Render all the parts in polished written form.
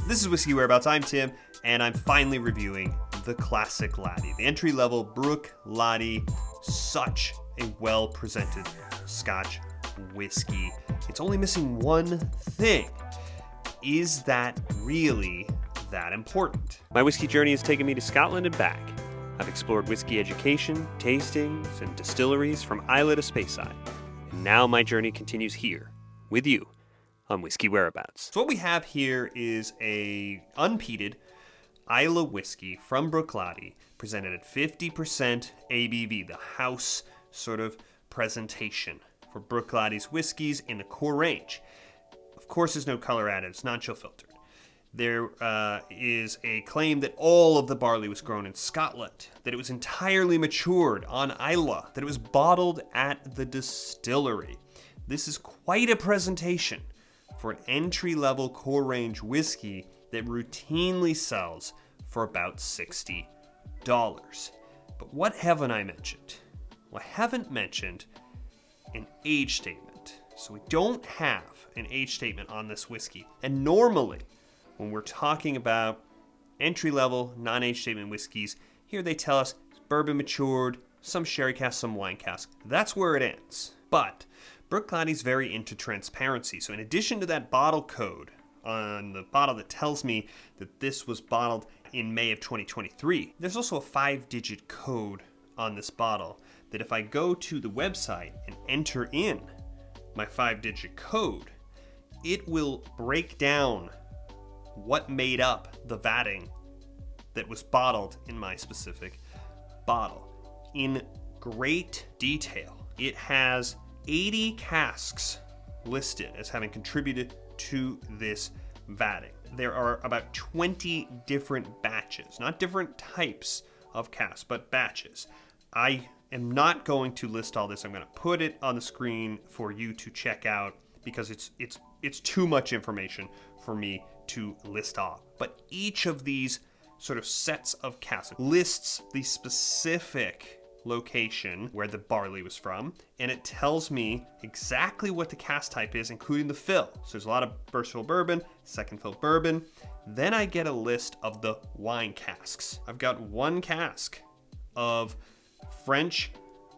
This is Whiskey Whereabouts. I'm Tim, and I'm finally reviewing the classic Laddie, the entry-level Bruichladdich. Such a well-presented Scotch whiskey. It's only missing one thing. Is that really that important? My whiskey journey has taken me to Scotland and back. I've explored whiskey education, tastings, and distilleries from Islay to Speyside. And now my journey continues here, with you, on Whiskey Whereabouts. So what we have here is a unpeated Islay whiskey from Bruichladdich, presented at 50% ABV, the house sort of presentation for Bruichladdich whiskeys in the core range. Of course, there's no color added, it's non-chill filtered. There is a claim that all of the barley was grown in Scotland, that it was entirely matured on Islay, that it was bottled at the distillery. This is quite a presentation for an entry-level core range whiskey that routinely sells for about $60. But what haven't I mentioned? Well, I haven't mentioned an age statement. So we don't have an age statement on this whiskey. And normally, when we're talking about entry-level, non-age statement whiskeys, here they tell us it's bourbon matured, some sherry cask, some wine cask. That's where it ends. But Bruichladdich very into transparency. So in addition to that bottle code on the bottle that tells me that this was bottled in May of 2023, there's also a 5-digit code on this bottle that if I go to the website and enter in my 5-digit code, it will break down what made up the vatting that was bottled in my specific bottle in great detail. It has 80 casks listed as having contributed to this vatting. There are about 20 different batches, not different types of casks, but batches. I am not going to list all this. I'm going to put it on the screen for you to check out because it's too much information for me to list off. But each of these sort of sets of casks lists the specific location where the barley was from, and it tells me exactly what the cask type is, including the fill. So there's a lot of first fill bourbon, second fill bourbon. Then I get a list of the wine casks. I've got one cask of French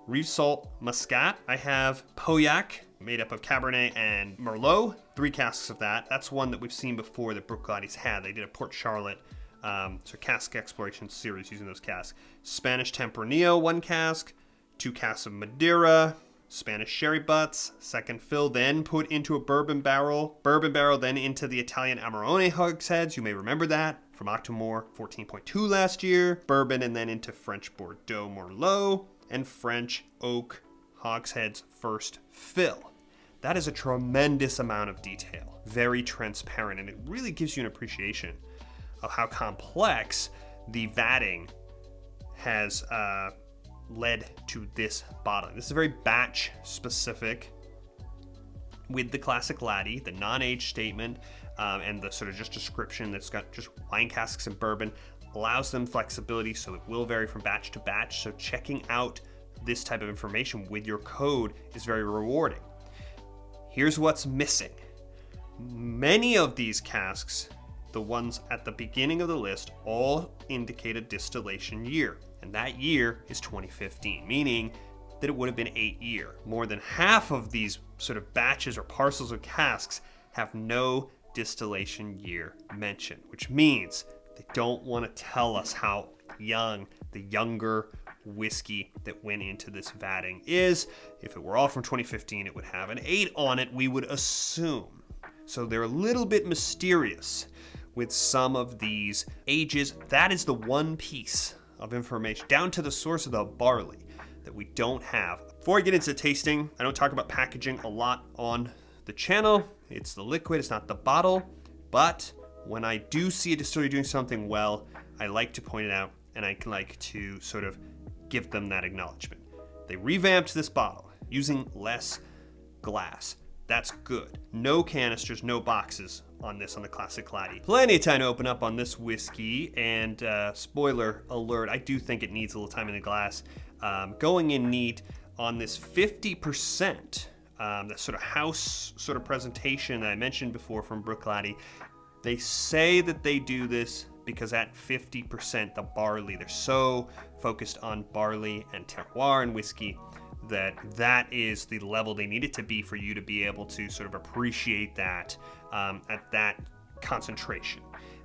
Riesling Muscat. I have Pauillac, made up of Cabernet and Merlot, 3 casks of that. That's one that we've seen before that Bruichladdich had. They did a Port Charlotte cask exploration series using those casks. Spanish Tempranillo, 1 cask, 2 casks of Madeira, Spanish sherry butts, second fill, then put into a bourbon barrel, then into the Italian Amarone hogsheads. You may remember that from Octomore 14.2 last year. Bourbon, and then into French Bordeaux Merlot and French oak hogsheads first fill. That is a tremendous amount of detail, very transparent, and it really gives you an appreciation of how complex the vatting has led to this bottling. This is very batch specific with the classic Laddie, the non-age statement, and the sort of just description that's got just wine casks and bourbon allows them flexibility, so it will vary from batch to batch. So checking out this type of information with your code is very rewarding. Here's what's missing. Many of these casks, the ones at the beginning of the list, all indicate a distillation year. And that year is 2015, meaning that it would have been 8 years. More than half of these sort of batches or parcels of casks have no distillation year mentioned, which means they don't want to tell us how young the younger whiskey that went into this vatting is. If it were all from 2015, it would have an 8 on it, we would assume. So they're a little bit mysterious with some of these ages. That is the one piece of information, down to the source of the barley, that we don't have. Before I get into tasting, I don't talk about packaging a lot on the channel. It's the liquid, it's not the bottle. But when I do see a distillery doing something well, I like to point it out, and I like to sort of give them that acknowledgement. They revamped this bottle using less glass. That's good. No canisters, no boxes on this, on the classic Laddie. Plenty of time to open up on this whiskey, and spoiler alert, I do think it needs a little time in the glass. Going in neat on this 50%, that sort of house sort of presentation that I mentioned before from Bruichladdich. They say that they do this because at 50%, the barley, they're so focused on barley and terroir and whiskey that is the level they need it to be for you to be able to sort of appreciate that at that concentration.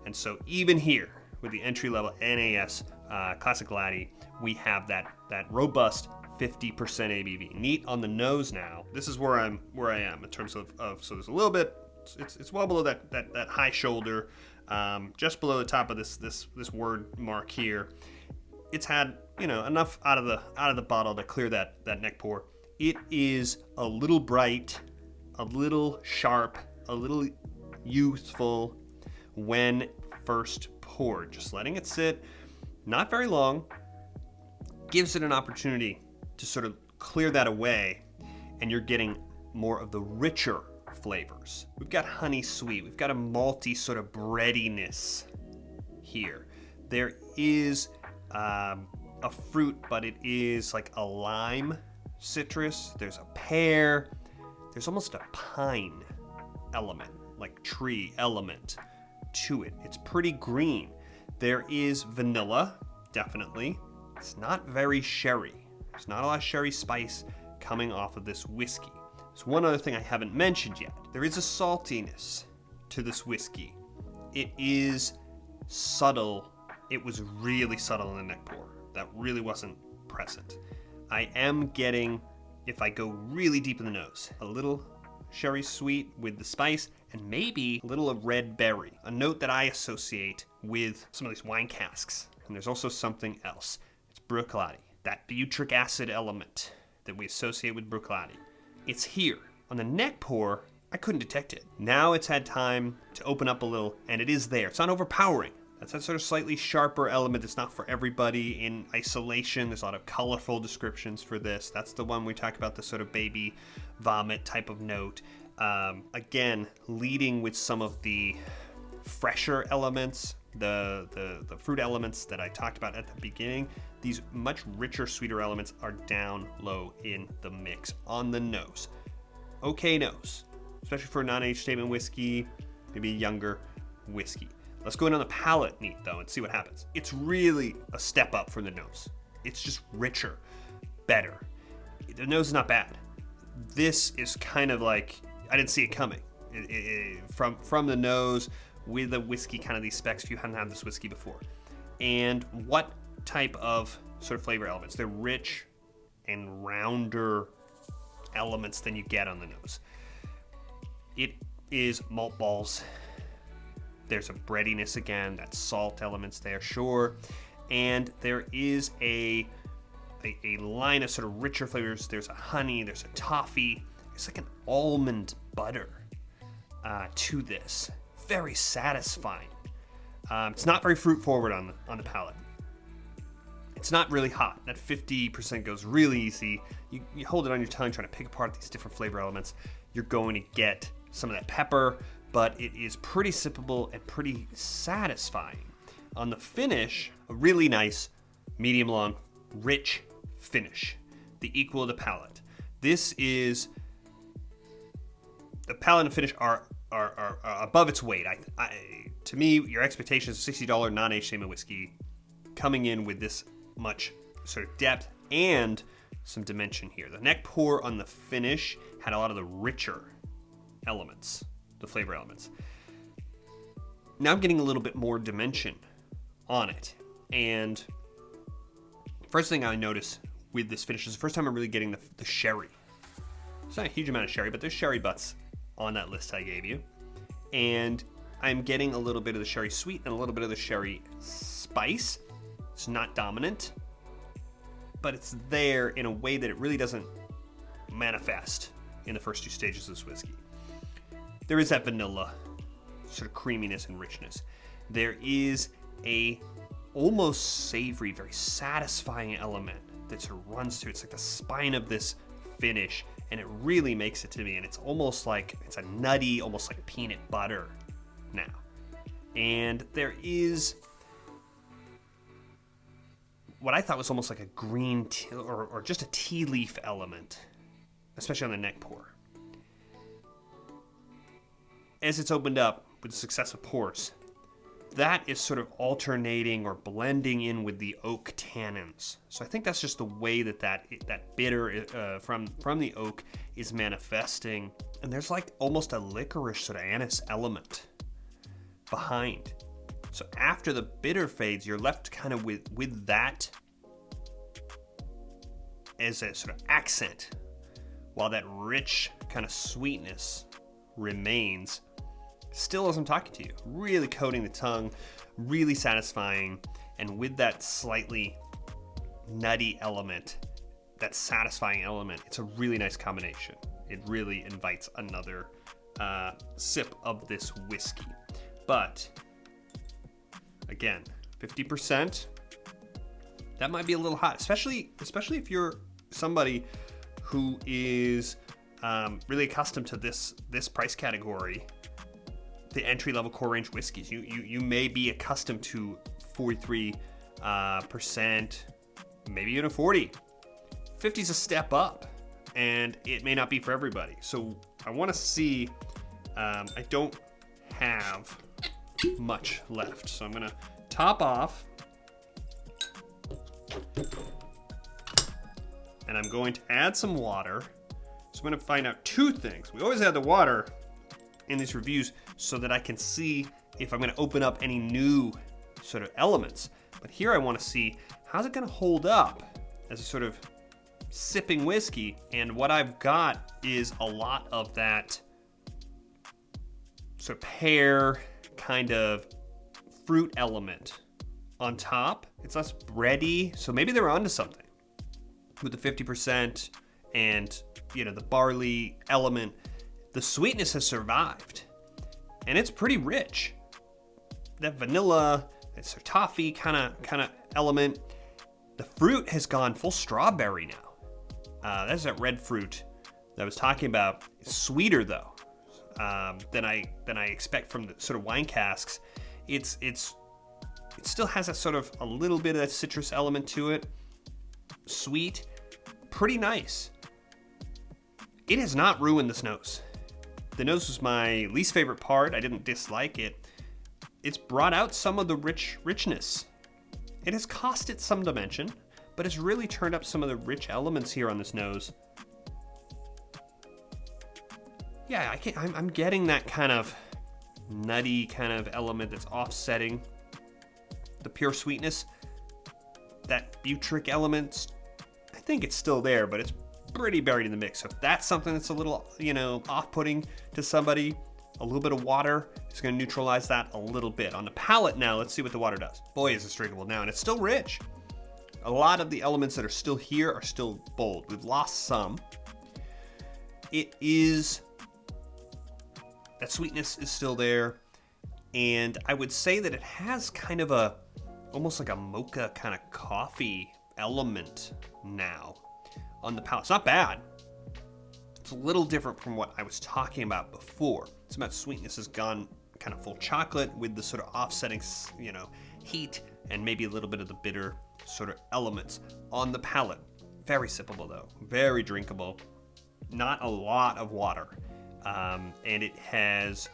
And so even here with the entry-level NAS Classic Laddie, we have that robust 50% ABV. Neat on the nose now. This is where I am in terms of so there's a little bit. It's well below that high shoulder, just below the top of this word mark here. It's had enough out of the bottle to clear that neck pour. It is a little bright, a little sharp, a little youthful when first poured. Just letting it sit, not very long, gives it an opportunity to sort of clear that away, and you're getting more of the richer flavors. We've got honey sweet, we've got a malty sort of breadiness here. There is a fruit, but it is like a lime citrus. There's a pear. There's almost a pine element, like tree element to it. It's pretty green. There is vanilla, definitely. It's not very sherry. There's not a lot of sherry spice coming off of this whiskey. There's one other thing I haven't mentioned yet. There is a saltiness to this whiskey. It is subtle. It was really subtle in the neck pour. That really wasn't present. I am getting, if I go really deep in the nose, a little sherry sweet with the spice, and maybe a little of red berry, a note that I associate with some of these wine casks. And there's also something else. It's Bruichladdich, that butyric acid element that we associate with Bruichladdich. It's here. On the neck pour, I couldn't detect it. Now it's had time to open up a little, and it is there. It's not overpowering. That's that sort of slightly sharper element that's not for everybody in isolation. There's a lot of colorful descriptions for this. That's the one we talk about, the sort of baby vomit type of note. Again, leading with some of the fresher elements, the fruit elements that I talked about at the beginning. These much richer, sweeter elements are down low in the mix on the nose. Okay nose, especially for a non-age statement whiskey, maybe a younger whiskey. Let's go in on the palate neat though and see what happens. It's really a step up from the nose. It's just richer, better. The nose is not bad. This is kind of like, I didn't see it coming. From the nose with the whiskey, kind of these specs if you hadn't had this whiskey before. And what type of sort of flavor elements? They're rich and rounder elements than you get on the nose. It is malt balls. There's a breadiness again, that salt elements there, sure. And there is a line of sort of richer flavors. There's a honey, there's a toffee. It's like an almond butter to this. Very satisfying. It's not very fruit forward on the palate. It's not really hot. That 50% goes really easy. You hold it on your tongue trying to pick apart these different flavor elements. You're going to get some of that pepper, but it is pretty sippable and pretty satisfying. On the finish, a really nice, medium long, rich finish. The equal of the palate. This is, the palate and finish are above its weight. To me, your expectations of $60 non-aged statement whiskey coming in with this much sort of depth and some dimension here. The neck pour on the finish had a lot of the richer elements, the flavor elements. Now I'm getting a little bit more dimension on it. And first thing I notice with this finish is the first time I'm really getting the sherry. It's not a huge amount of sherry, but there's sherry butts on that list I gave you. And I'm getting a little bit of the sherry sweet and a little bit of the sherry spice. It's not dominant, but it's there in a way that it really doesn't manifest in the first two stages of this whiskey. There is that vanilla sort of creaminess and richness. There is a almost savory, very satisfying element that sort of runs through. It's like the spine of this finish, and it really makes it to me. And it's almost like, it's a nutty, almost like peanut butter now. And there is what I thought was almost like a green tea, or just a tea leaf element, especially on the neck pour. As it's opened up, with successive pours, that is sort of alternating or blending in with the oak tannins. So I think that's just the way that bitter from the oak is manifesting. And there's like almost a licorice sort of anise element behind. So after the bitter fades, you're left kind of with that as a sort of accent, while that rich kind of sweetness remains. Still as I'm talking to you, really coating the tongue, really satisfying, and with that slightly nutty element, that satisfying element, it's a really nice combination. It really invites another sip of this whiskey. But again, 50%, that might be a little hot, especially if you're somebody who is really accustomed to this price category. The entry-level core range whiskeys, you may be accustomed to 43%, maybe even a 40. 50 is a step up, and it may not be for everybody. So I want to see. I don't have much left, so I'm gonna top off, and I'm going to add some water. So I'm gonna find out two things. We always add the water in these reviews so that I can see if I'm going to open up any new sort of elements. But here I want to see how's it going to hold up as a sort of sipping whiskey. And what I've got is a lot of that sort of pear kind of fruit element on top. It's less bready, so maybe they're onto something with the 50% and the barley element. The sweetness has survived, and it's pretty rich. That vanilla, that sort of toffee kind of element. The fruit has gone full strawberry now. That's that red fruit that I was talking about. It's sweeter though than I expect from the sort of wine casks. It still has a sort of a little bit of that citrus element to it. Sweet, pretty nice. It has not ruined this nose. The nose was my least favorite part. I didn't dislike it. It's brought out some of the richness. It has cost it some dimension, but it's really turned up some of the rich elements here on this nose. Yeah, I'm getting that kind of nutty kind of element that's offsetting the pure sweetness. That butyric element, I think it's still there, but it's pretty buried in the mix. So if that's something that's a little, off-putting to somebody, a little bit of water is going to neutralize that a little bit. On the palate now, let's see what the water does. Boy, is this drinkable now, and it's still rich. A lot of the elements that are still here are still bold. We've lost some. It is, that sweetness is still there, and I would say that it has kind of almost like a mocha kind of coffee element now on the palate. It's not bad. It's a little different from what I was talking about before. Some of that sweetness has gone kind of full chocolate with the sort of offsetting, heat and maybe a little bit of the bitter sort of elements on the palate. Very sippable though, very drinkable. Not a lot of water, and it has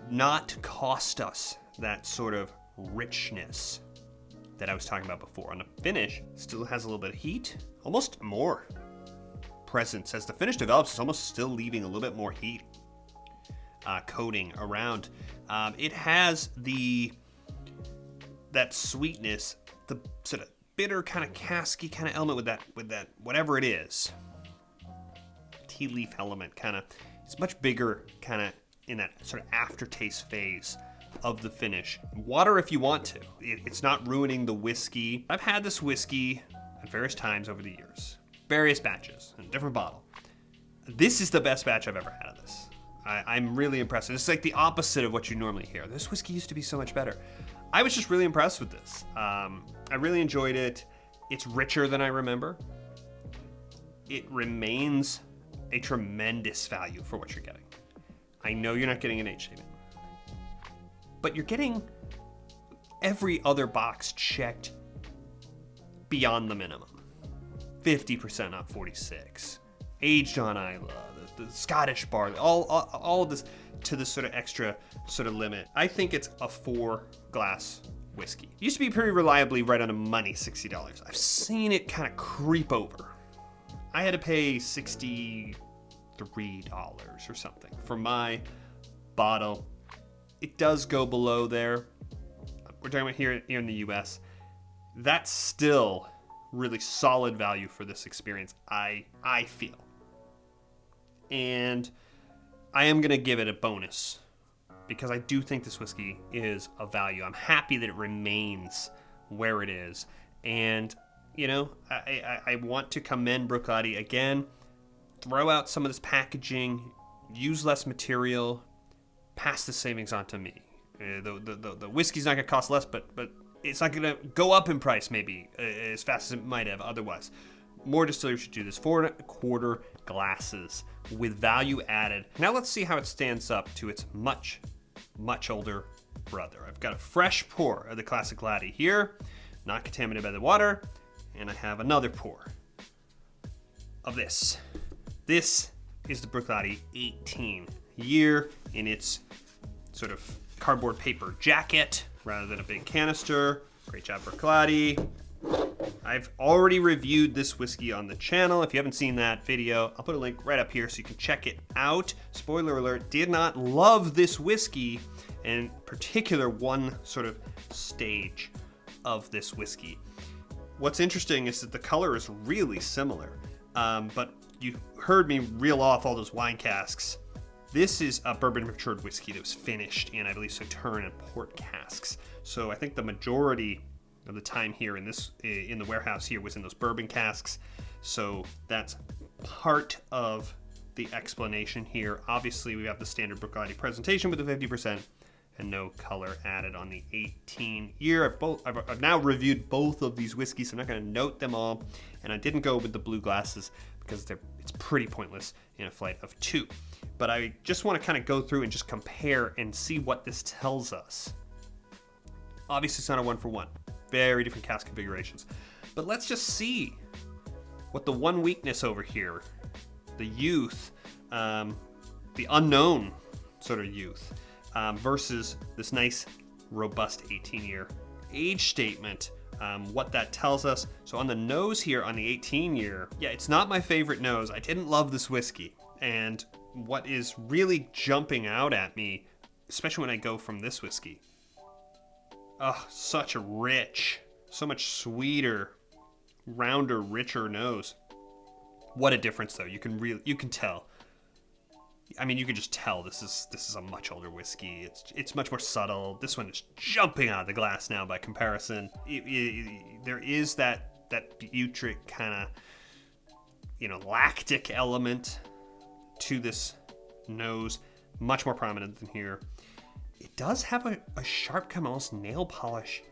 not cost us that sort of richness that I was talking about before. On the finish, still has a little bit of heat, almost more presence. As the finish develops, it's almost still leaving a little bit more heat coating around. It has that sweetness, the sort of bitter kind of casky kind of element with that whatever it is, tea leaf element kind of. It's much bigger kind of in that sort of aftertaste phase of the finish. Water if you want to. It's not ruining the whiskey. I've had this whiskey at various times over the years. Various batches in a different bottle. This is the best batch I've ever had of this. I'm really impressed. It's like the opposite of what you normally hear. This whiskey used to be so much better. I was just really impressed with this. I really enjoyed it. It's richer than I remember. It remains a tremendous value for what you're getting. I know you're not getting an age statement, but you're getting every other box checked beyond the minimum. 50%, not 46. Aged on Isla, the Scottish bar, all of this to this sort of extra sort of limit. I think it's a 4-glass whiskey. It used to be pretty reliably right on the money, $60. I've seen it kind of creep over. I had to pay $63 or something for my bottle. It does go below there. We're talking about here in the US. That's still really solid value for this experience, I feel. And I am gonna give it a bonus because I do think this whiskey is a value. I'm happy that it remains where it is. And, you know, I want to commend Bruichladdich again. Throw out some of this packaging, use less material, pass the savings on to me. The whiskey's not gonna cost less, but it's not gonna go up in price maybe as fast as it might have otherwise. More distilleries should do this. 4.25 glasses with value added. Now let's see how it stands up to its much older brother. I've got a fresh pour of the classic Laddie here, not contaminated by the water, and I have another pour of this. This is the Bruichladdich 18 year in its sort of cardboard paper jacket rather than a big canister. Great job, Bruichladdich. I've already reviewed this whiskey on the channel. If you haven't seen that video, I'll put a link right up here so you can check it out. Spoiler alert, did not love this whiskey, in particular one sort of stage of this whiskey. What's interesting is that the color is really similar, but you heard me reel off all those wine casks. This is a bourbon matured whiskey that was finished in, I believe, Sauterne and port casks. So I think the majority of the time here in the warehouse here was in those bourbon casks. So that's part of the explanation here. Obviously, we have the standard Bruichladdich presentation with the 50% and no color added on the 18 year. I've now reviewed both of these whiskeys, so I'm not going to note them all. And I didn't go with the blue glasses because it's pretty pointless in a flight of 2. But I just want to kind of go through and just compare and see what this tells us. Obviously, it's not a 1-for-1. Very different cask configurations. But let's just see what the one weakness over here, the youth, the unknown sort of youth, versus this nice, robust 18-year age statement, what that tells us. So on the nose here, on the 18-year, yeah, it's not my favorite nose. I didn't love this whiskey. And what is really jumping out at me, especially when I go from this whiskey, oh, such a rich, so much sweeter, rounder, richer nose. What a difference, though. You can tell. I mean, you can just tell this is a much older whiskey. It's much more subtle. This one is jumping out of the glass now by comparison. There is that butyric kind of, lactic element to this nose, much more prominent than here. It does have a sharp kind of almost nail polish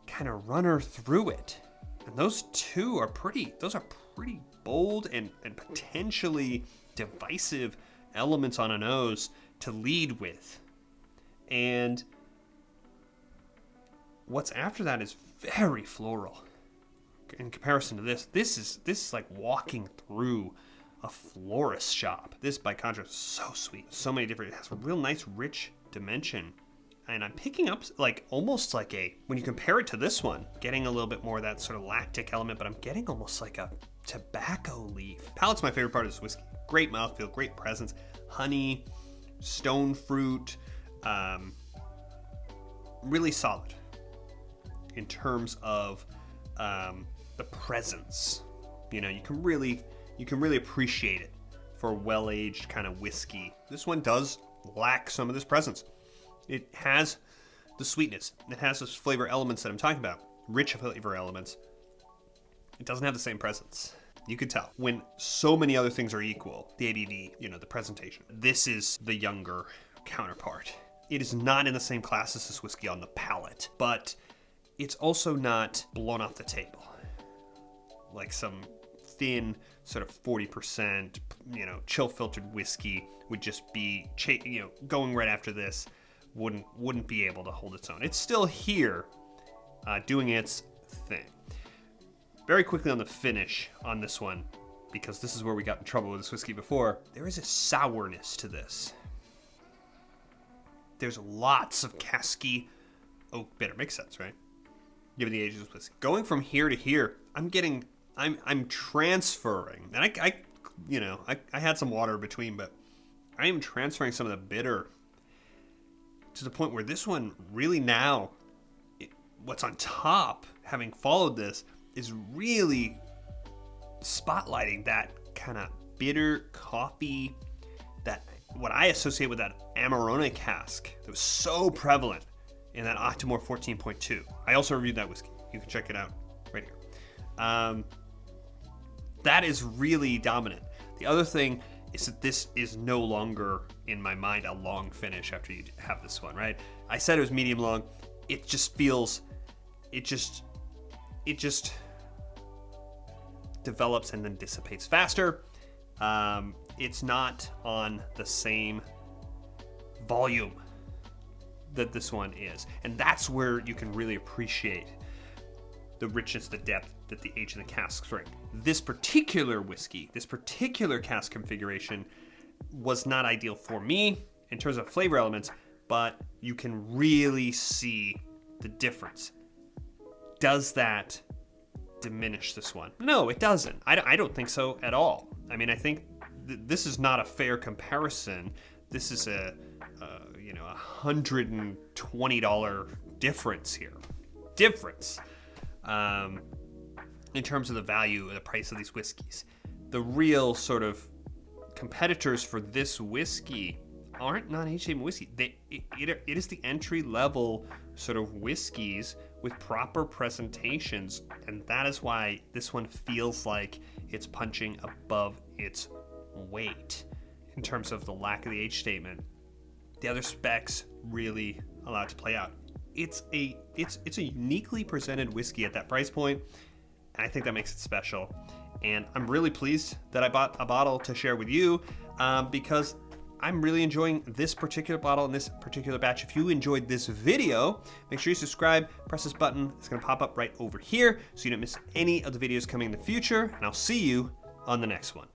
kind of runner through it. And those are pretty bold and potentially divisive elements on a nose to lead with. And what's after that is very floral. In comparison to this is like walking through a florist shop. This, by contrast, is so sweet. So many different, it has a real nice, rich dimension. And I'm picking up almost like when you compare it to this one, getting a little bit more of that sort of lactic element, but I'm getting almost like a tobacco leaf. Palate's my favorite part of this whiskey. Great mouthfeel, great presence, honey, stone fruit, really solid in terms of the presence. You can really appreciate it for a well-aged kind of whiskey. This one does lack some of this presence. It has the sweetness. It has those flavor elements that I'm talking about. Rich flavor elements. It doesn't have the same presence. You can tell. When so many other things are equal, the ABV, the presentation. This is the younger counterpart. It is not in the same class as this whiskey on the palate, but it's also not blown off the table. Like some thin sort of 40%, chill filtered whiskey would just be, going right after this wouldn't be able to hold its own. It's still here, doing its thing. Very quickly on the finish on this one, because this is where we got in trouble with this whiskey before. There is a sourness to this. There's lots of casky oak bitter. Makes sense, right? Given the age of this whiskey. Going from here to here, I'm transferring. And I had some water in between, but I am transferring some of the bitter to the point where this one really now, what's on top, having followed this, is really spotlighting that kind of bitter coffee, that what I associate with that Amarone cask that was so prevalent in that Octomore 14.2. I also reviewed that whiskey. You can check it out right here. That is really dominant. The other thing is that this is no longer, in my mind, a long finish after you have this one, right? I said it was medium long. It just feels, it just develops and then dissipates faster. It's not on the same volume that this one is. And that's where you can really appreciate the richness, the depth that the age of the casks bring. This particular whiskey, this particular cask configuration was not ideal for me in terms of flavor elements, but you can really see the difference. Does that diminish this one? No, it doesn't. I don't think so at all. I mean, I think this is not a fair comparison. This is a $120 difference here. In terms of the value and the price of these whiskeys. The real sort of competitors for this whiskey aren't non-age statement whiskey. It is the entry-level sort of whiskeys with proper presentations, and that is why this one feels like it's punching above its weight in terms of the lack of the age statement. The other specs really allow it to play out. It's a uniquely presented whiskey at that price point, and I think that makes it special. And I'm really pleased that I bought a bottle to share with you because I'm really enjoying this particular bottle and this particular batch. If you enjoyed this video, make sure you subscribe, press this button. It's going to pop up right over here so you don't miss any of the videos coming in the future, and I'll see you on the next one.